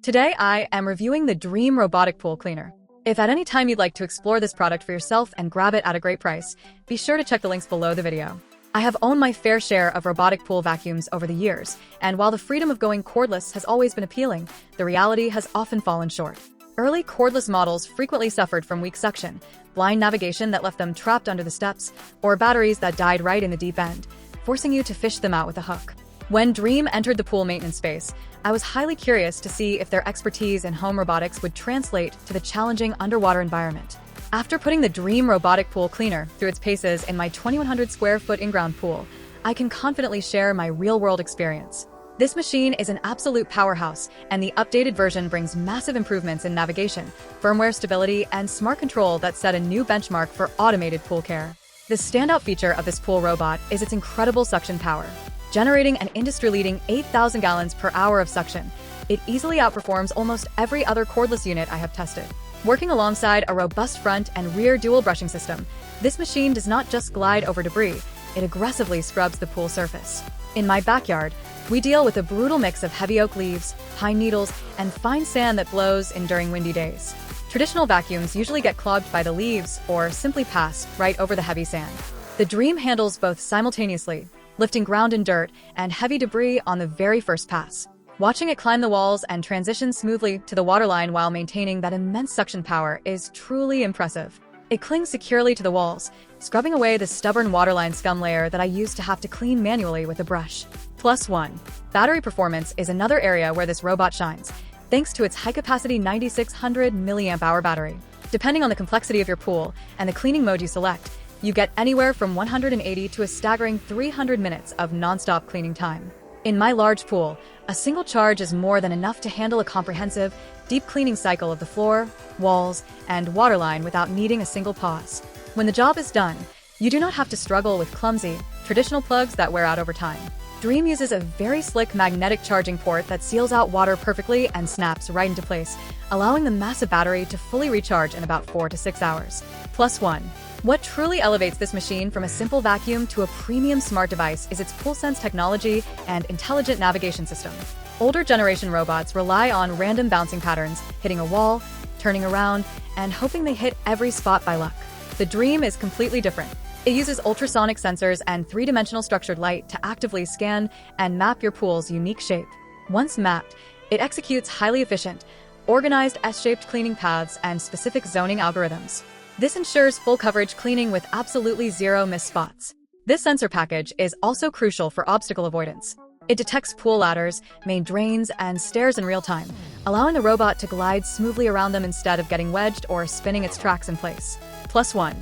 Today I am reviewing the Dream Robotic Pool Cleaner. If at any time you'd like to explore this product for yourself and grab it at a great price, be sure to check the links below the video. I have owned my fair share of robotic pool vacuums over the years, and while the freedom of going cordless has always been appealing, the reality has often fallen short. Early cordless models frequently suffered from weak suction, blind navigation that left them trapped under the steps, or batteries that died right in the deep end, forcing you to fish them out with a hook. When Dream entered the pool maintenance space, I was highly curious to see if their expertise in home robotics would translate to the challenging underwater environment. After putting the Dream Robotic Pool Cleaner through its paces in my 2,100 square foot in-ground pool, I can confidently share my real-world experience. This machine is an absolute powerhouse, and the updated version brings massive improvements in navigation, firmware stability, and smart control that set a new benchmark for automated pool care. The standout feature of this pool robot is its incredible suction power. Generating an industry-leading 8,000 gallons per hour of suction, it easily outperforms almost every other cordless unit I have tested. Working alongside a robust front and rear dual brushing system, this machine does not just glide over debris, it aggressively scrubs the pool surface. In my backyard, we deal with a brutal mix of heavy oak leaves, pine needles, and fine sand that blows in during windy days. Traditional vacuums usually get clogged by the leaves or simply pass right over the heavy sand. The Dream handles both simultaneously, lifting ground and dirt and heavy debris on the very first pass. Watching it climb the walls and transition smoothly to the waterline while maintaining that immense suction power is truly impressive. It clings securely to the walls, scrubbing away the stubborn waterline scum layer that I used to have to clean manually with a brush. +1. Battery performance is another area where this robot shines, thanks to its high-capacity 9600 mAh battery. Depending on the complexity of your pool and the cleaning mode you select, you get anywhere from 180 to a staggering 300 minutes of non-stop cleaning time. In my large pool, a single charge is more than enough to handle a comprehensive, deep cleaning cycle of the floor, walls, and waterline without needing a single pause. When the job is done, you do not have to struggle with clumsy, traditional plugs that wear out over time. Dream uses a very slick magnetic charging port that seals out water perfectly and snaps right into place, allowing the massive battery to fully recharge in about 4 to 6 hours. +1. What truly elevates this machine from a simple vacuum to a premium smart device is its PoolSense technology and intelligent navigation system. Older generation robots rely on random bouncing patterns, hitting a wall, turning around, and hoping they hit every spot by luck. The Dream is completely different. It uses ultrasonic sensors and three-dimensional structured light to actively scan and map your pool's unique shape. Once mapped, it executes highly efficient, organized S-shaped cleaning paths and specific zoning algorithms. This ensures full coverage cleaning with absolutely zero missed spots. This sensor package is also crucial for obstacle avoidance. It detects pool ladders, main drains, and stairs in real time, allowing the robot to glide smoothly around them instead of getting wedged or spinning its tracks in place. +1.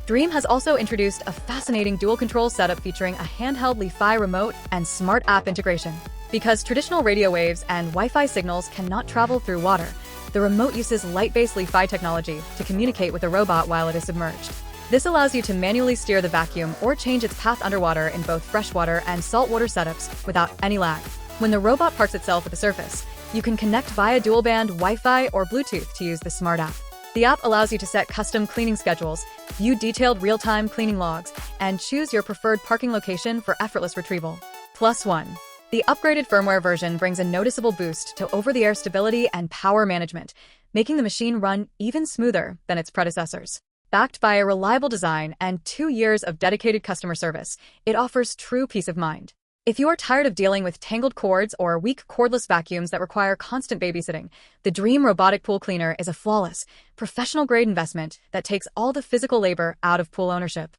Dream has also introduced a fascinating dual control setup featuring a handheld Li-Fi remote and smart app integration. Because traditional radio waves and Wi-Fi signals cannot travel through water, the remote uses light-based Li-Fi technology to communicate with the robot while it is submerged. This allows you to manually steer the vacuum or change its path underwater in both freshwater and saltwater setups without any lag. When the robot parks itself at the surface, you can connect via dual-band Wi-Fi or Bluetooth to use the smart app. The app allows you to set custom cleaning schedules, view detailed real-time cleaning logs, and choose your preferred parking location for effortless retrieval. +1. The upgraded firmware version brings a noticeable boost to over-the-air stability and power management, making the machine run even smoother than its predecessors. Backed by a reliable design and 2 years of dedicated customer service, it offers true peace of mind. If you are tired of dealing with tangled cords or weak cordless vacuums that require constant babysitting, the Dream Robotic Pool Cleaner is a flawless, professional-grade investment that takes all the physical labor out of pool ownership.